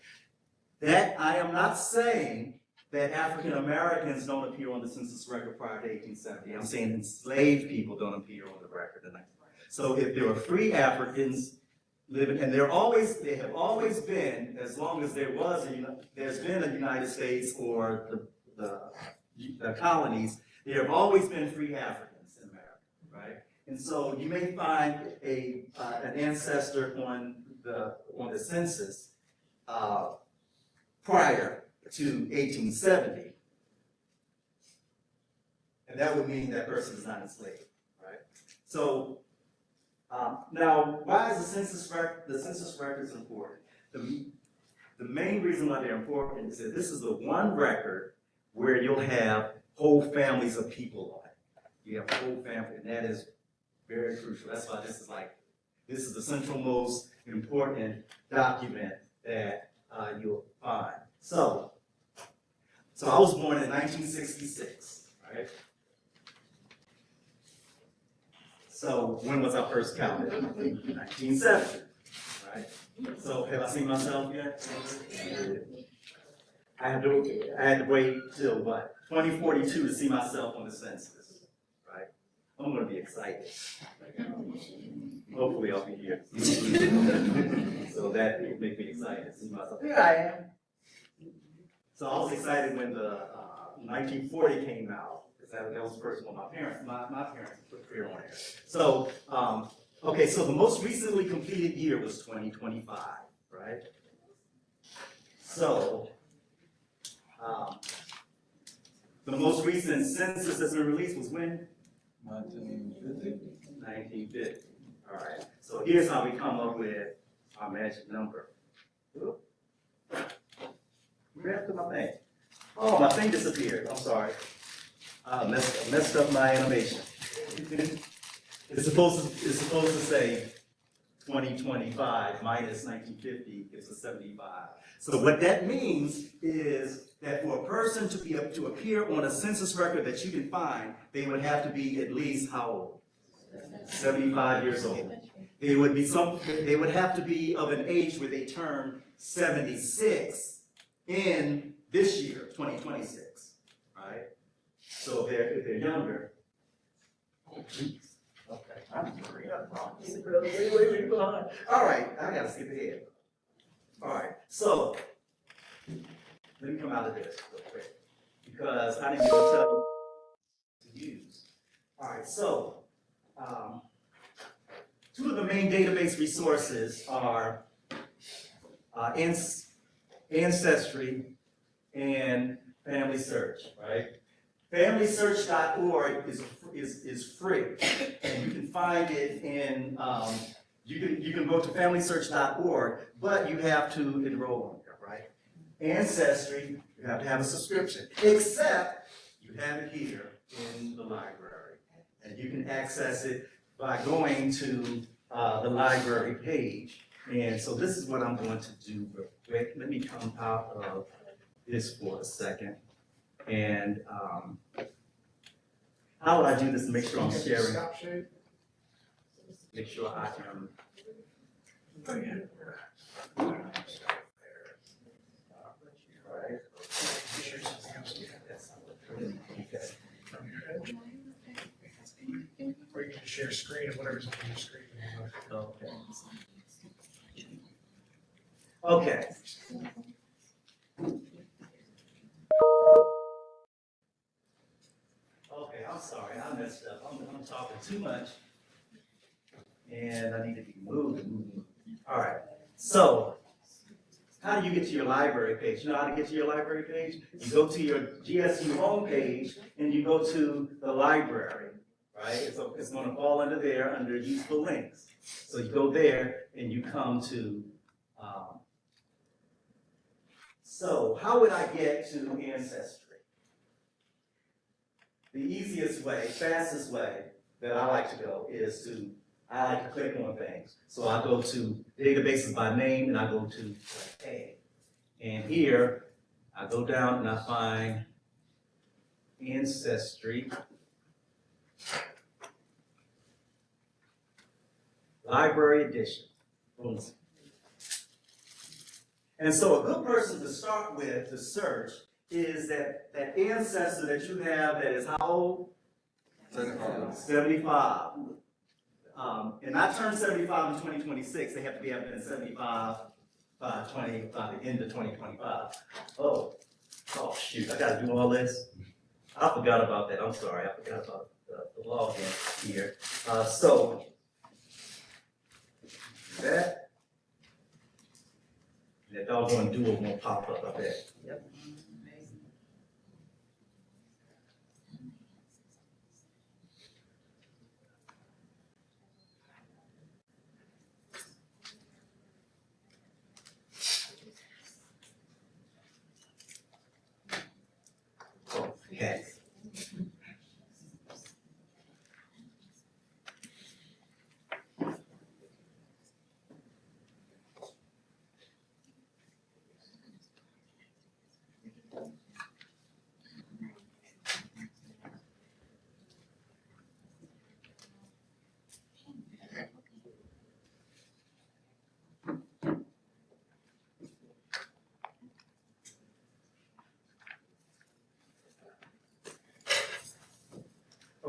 That, I am not saying that African Americans don't appear on the census record prior to 1870. I'm saying enslaved people don't appear on the record. So if there are free Africans living, and they have always been, as long as there's been a United States or the colonies, there have always been free Africans in America, right? And so you may find an ancestor on the census prior to 1870, and that would mean that person is not enslaved, right? So now, why is the census records important? The main reason why they're important is that this is the one record where you'll have whole families of people on it. You have a whole family, and that is very crucial. That's why this is the central most important document that you'll find. So I was born in 1966, right? So when was I first counted? 1970, right? So have I seen myself yet? I had to wait till what? 2042 to see myself on the census, right? I'm gonna be excited. Hopefully I'll be here. So that will make me excited to see myself. Here I am. So I was excited when the 1940 came out, because that was the first one my parents put here on there. So, okay, so the most recently completed year was 2025, right? So The most recent census that's been released was when? 1950. 1950. All right, so here's how we come up with our magic number. Oop. Where after my thing? Oh, my thing disappeared, I'm sorry. I messed up my animation. It's supposed to say 2025 minus 1950 gives us 75. So what that means is that for a person to appear on a census record that you can find, they would have to be at least how old? 75 years old. They would have to be of an age where they turn 76 in this year, 2026, right? So if they're younger. Oh, geez. Okay, I'm hurry up. All right, I gotta skip ahead. All right, so let me come out of this real quick because I didn't get to tell you to use. All right, so two of the main database resources are Ancestry and Family Search, right? FamilySearch.org is free, and you can find it in, you can go to FamilySearch.org, but you have to enroll on it, right? Ancestry, you have to have a subscription, except you have it here in the library, and you can access it by going to the library page. And so this is what I'm going to do real quick. Let me come out of this for a second. And how would I do this to make sure I'm sharing? Make sure I am. Right. Or you can just share screen or whatever's on your screen. Okay. Okay. Okay, I'm sorry, I messed up. I'm talking too much. And I need to be moving. All right, so how do you get to your library page? You know how to get to your library page? You go to your GSU homepage and you go to the library, right? So it's going to fall under there under useful links. So you go there and you come to, so how would I get to Ancestry? The easiest way, fastest way that I like to go is I like to click on things. So I go to databases by name and I go to A. And here, I go down and I find Ancestry, Library Edition. Boom. And so a good person to start with to search is that ancestor that you have that is how old? 75. And I turned 75 in 2026. They have to be having been 75 by the end of 2025. Oh shoot, I gotta do all this. I forgot about that. I'm sorry, I forgot about the login here. So that doggone duo won't pop up, I bet. Yep. Okay.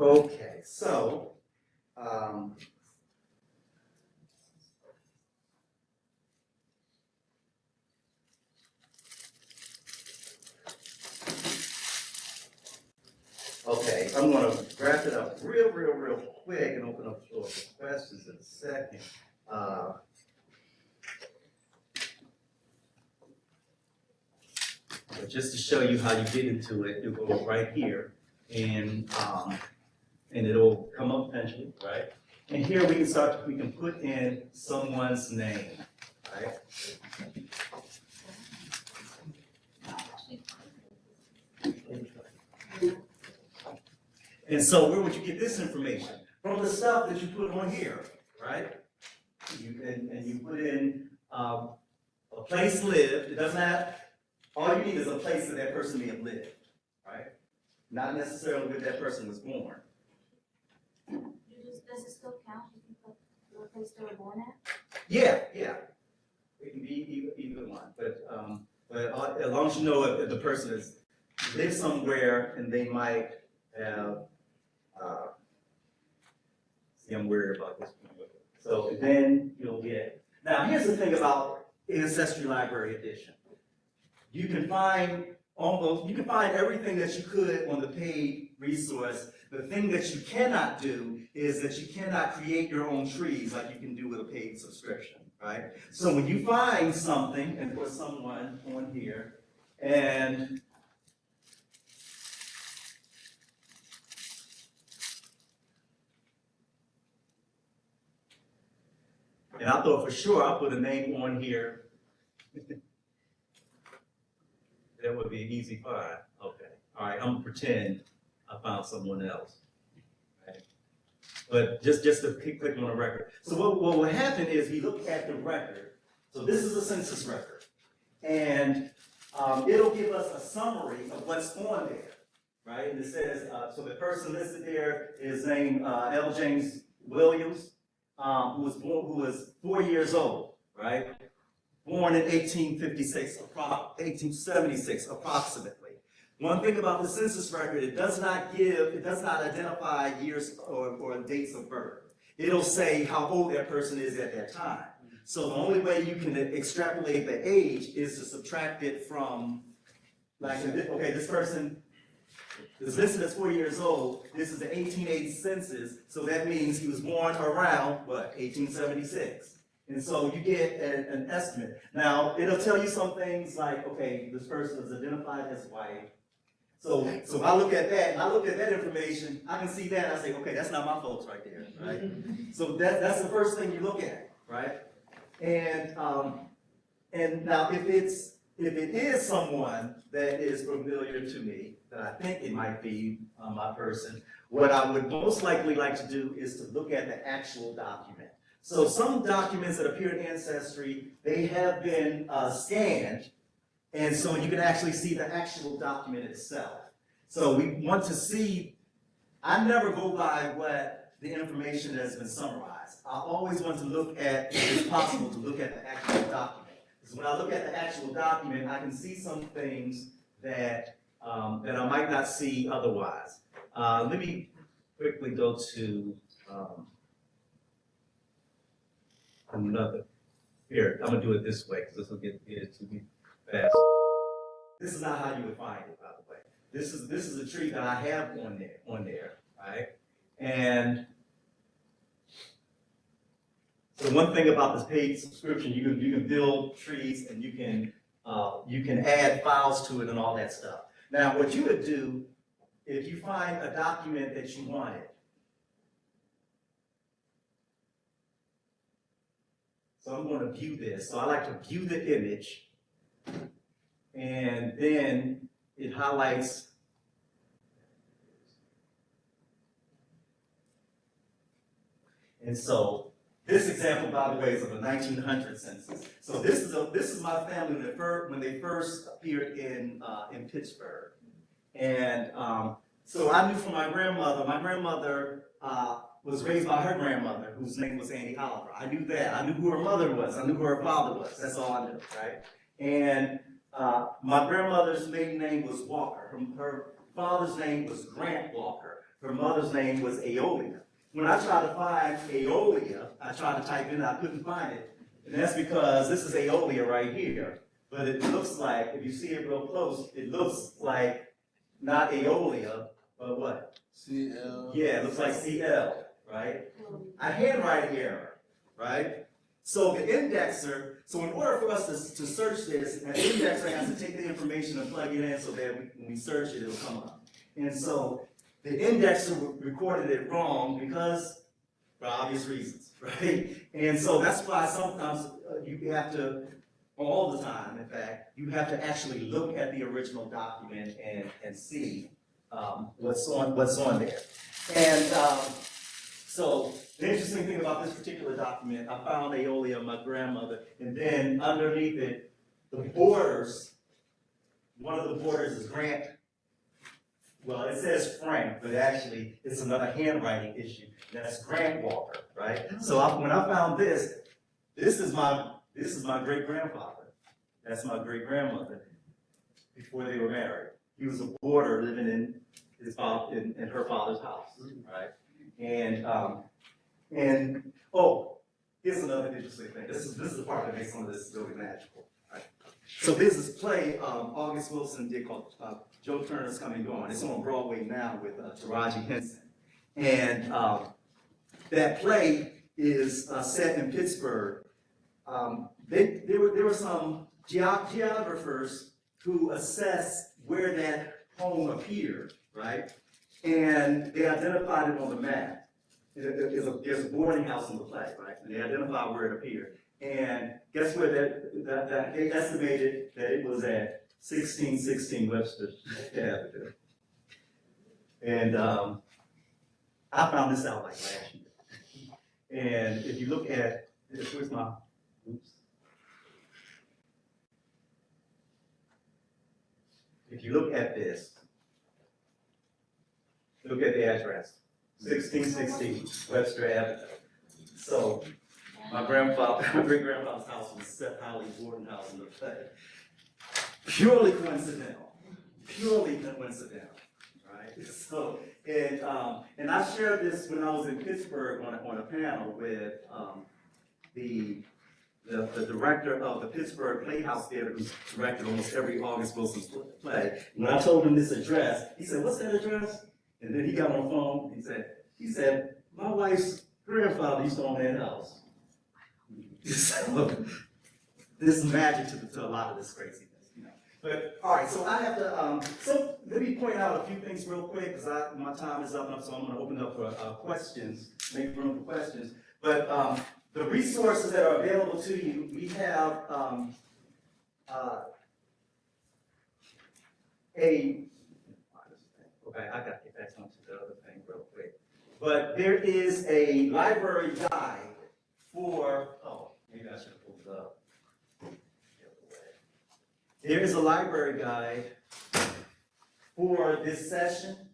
Okay, so, okay, I'm gonna wrap it up real quick and open up the floor for questions in a second. But just to show you how you get into it, you'll go right here and it'll come up eventually, right? And here we can put in someone's name, right? And so where would you get this information? From the stuff that you put on here, right? You put in a place lived. It doesn't have, all you need is a place that that person may have lived, right? Not necessarily where that person was born. Does it still count if you put the place they were born at? Yeah. It can be either one, but as long as you know if the person has lived somewhere and they might have, see, I'm worried about this. So then you'll get, now here's the thing about Ancestry Library Edition. You can find everything that you could on the paid resource. The thing that you cannot do is that you cannot create your own trees like you can do with a paid subscription, right? So when you find something, and for someone on here, and I thought for sure I'll put a name on here. That would be an easy find. Okay. All right, I'm gonna pretend I found someone else. Right? But just to click on the record. So what will happen is we look at the record. So this is a census record. And it'll give us a summary of what's on there. Right? And it says, so the person listed there is named L. James Williams, who was 4 years old, right? Born in 1876 approximately. One thing about the census record, it does not identify years or dates of birth. It'll say how old that person is at that time. So the only way you can extrapolate the age is to subtract it from, like, okay, this person is listed as 4 years old. This is the 1880 census, so that means he was born around, what, 1876. And so you get an estimate. Now, it'll tell you some things like, okay, this person is identified as white. So if I look at that, and I look at that information, I can see that, and I say, okay, that's not my folks right there, right? So that's the first thing you look at, right? And now if it is someone that is familiar to me, that I think it might be my person, what I would most likely like to do is to look at the actual document. So some documents that appear in Ancestry, they have been scanned, and so you can actually see the actual document itself. So we want to see, I never go by what the information that has been summarized. I always want to look at, if it's possible, to look at the actual document. Because when I look at the actual document, I can see some things that I might not see otherwise. Let me quickly go to another. Here, I'm gonna do it this way because this will get it to me fast. This is not how you would find it, by the way. This is a tree that I have on there, right? And so one thing about this paid subscription, you can build trees and you can add files to it and all that stuff. Now, what you would do if you find a document that you wanted. So I'm going to view this. So I like to view the image, and then it highlights. And so this example, by the way, is of a 1900 census. So this is my family when they first appeared in Pittsburgh, and so I knew from my grandmother. My grandmother was raised by her grandmother, whose name was Annie Oliver. I knew that. I knew who her mother was. I knew who her father was. That's all I knew, right? And my grandmother's maiden name was Walker. Her father's name was Grant Walker. Her mother's name was Aeolia. When I tried to find Aeolia, I tried to type it in, I couldn't find it. And that's because this is Aeolia right here. But it looks like, if you see it real close, it looks like not Aeolia, but what? CL. Yeah, it looks like CL, right? A handwriting error, right? So the indexer, so in order for us to search this, an indexer has to take the information and plug it in so that when we search it, it'll come up. And so the indexer recorded it wrong because, for obvious reasons, right? And so that's why sometimes you have to, all the time, in fact, you have to actually look at the original document and see what's on there. And so the interesting thing about this particular document, I found aioli of my grandmother, and then underneath it, the borders, one of the borders is Grant. Well, it says Frank, but actually it's another handwriting issue. That's Grant Walker, right? So when I found this is my great grandfather. That's my great grandmother before they were married. He was a boarder living in his father in her father's house, right? And oh, here's another interesting thing. This is the part that makes some of this really magical. Right? So there's this play August Wilson did called Joe Turner's Coming On. It's on Broadway now with Taraji Henson. And that play is set in Pittsburgh. There were some geographers who assessed where that home appeared, right? And they identified it on the map. There's a boarding house in the play, right? And they identified where it appeared. And guess where that they estimated that it was at 1616 Webster Avenue. And I found this out like last year. And if you look at this, where's my, oops. If you look at this, look at the address, 1616 Webster Avenue. So my great-grandfather's house was Seth Howley's boarding house in the play. Purely coincidental, right? So, and I shared this when I was in Pittsburgh on a panel with the director of the Pittsburgh Playhouse Theater, who's directed almost every August Wilson play. When I told him this address, he said, "What's that address?" And then he got on the phone, he said, "My wife's grandfather used to own that house." So, there's magic to a lot of this craziness, you know. But, all right, so I have to, so let me point out a few things real quick, because my time is up, so I'm going to open up for questions, make room for questions. But the resources that are available to you, we have okay, I got to get back onto the other thing real quick. But there is a library guide for, oh, maybe I should have pulled it up. There is a library guide for this session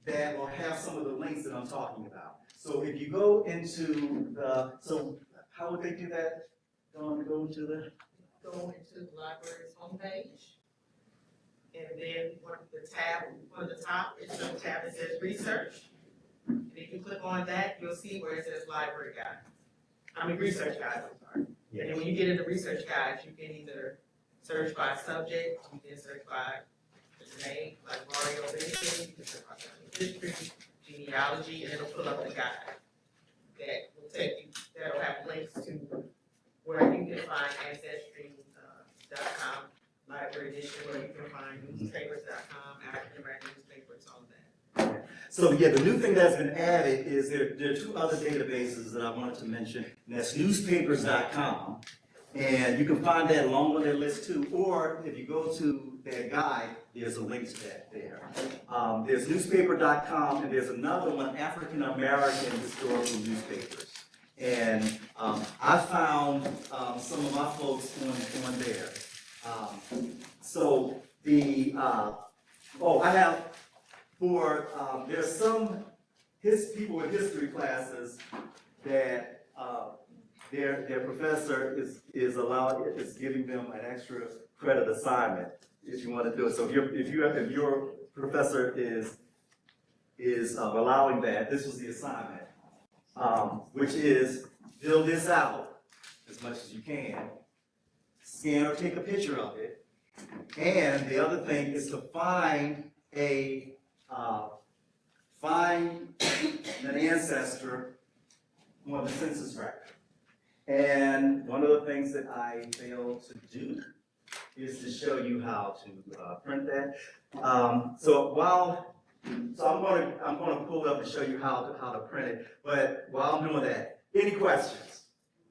that will have some of the links that I'm talking about. So if you go into so how would they do that? Go into the library's homepage. And then the tab on the top is the tab that says research. And if you click on that, you'll see where it says library guide. Research guide, I'm sorry. Yeah. And then when you get into research guides, you can either search by subject, you can search by the name, like Mario A.J, you can search by history, genealogy, and it'll pull up the guide that will take you, that'll have links to where you can find ancestry.com, library edition, where you can find newspapers.com, African American newspapers, all of that. So yeah, the new thing that's been added is there are two other databases that I wanted to mention, and that's newspapers.com, and you can find that along with their list too, or if you go to their guide, there's a link to that there. There's newspaper.com, and there's another one, African American Historical Newspapers. And I found some of my folks on there. So the, I have there's some people in history classes that their professor is giving them an extra credit assignment if you want to do it. So if your professor is allowing that, this was the assignment, which is fill this out as much as you can, scan or take a picture of it, and the other thing is to find an ancestor on the census record. And one of the things that I failed to do is to show you how to print that. So I'm gonna pull up and show you how to print it. But while I'm doing that, any questions?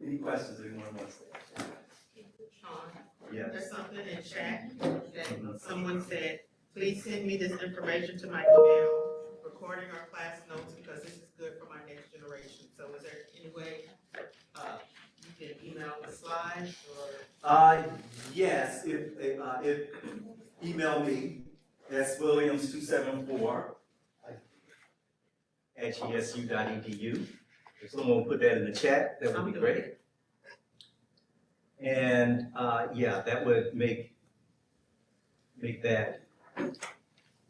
Any questions anyone wants to ask? Sean, Yes. there's something in chat that someone said, please send me this information to my email, recording our class notes, because this is good for my next generation. So is there any way, you can email the slides or? Yes, if email me, swilliams274 @gsu.edu. If someone will put that in the chat, that would be great. And, yeah, that would make that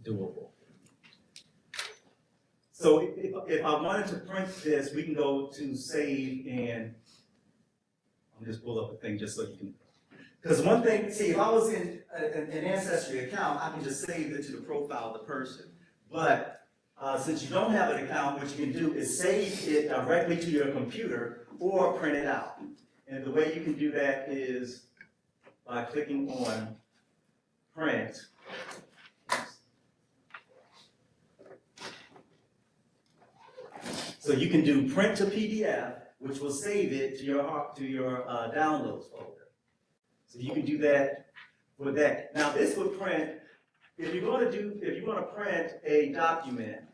doable. So if I wanted to print this, we can go to save and I'll just pull up a thing just so you can. Because one thing, see, if I was in an Ancestry account, I can just save it to the profile of the person. But since you don't have an account, what you can do is save it directly to your computer or print it out. And the way you can do that is by clicking on print. So you can do print to PDF, which will save it to your downloads folder. So you can do that with that. Now this would print, if you're going to print a document,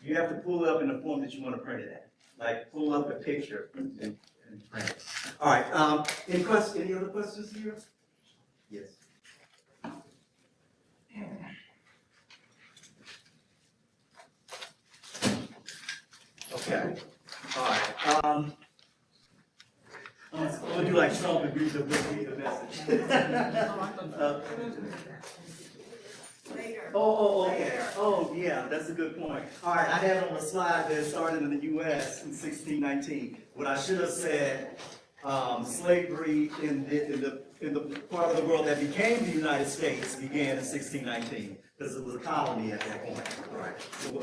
you have to pull it up in the form that you want to print it in. Like pull up a picture and print it. All right. Any other questions here? Yes. Okay. All right. I'm gonna do like Trump and read the message. Okay. Oh, yeah, that's a good point. All right, I had on a slide that started in the U.S. in 1619. What I should have said, slavery in the part of the world that became the United States began in 1619 because it was a colony at that point. All right. So,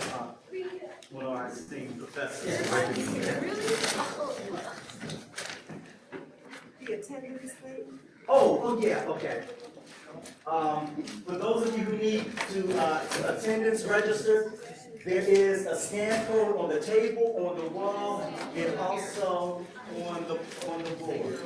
one of our esteemed professors. Oh, yeah, okay. For those of you who need to attendance register, there is a scan code on the table, on the wall, and also on the board.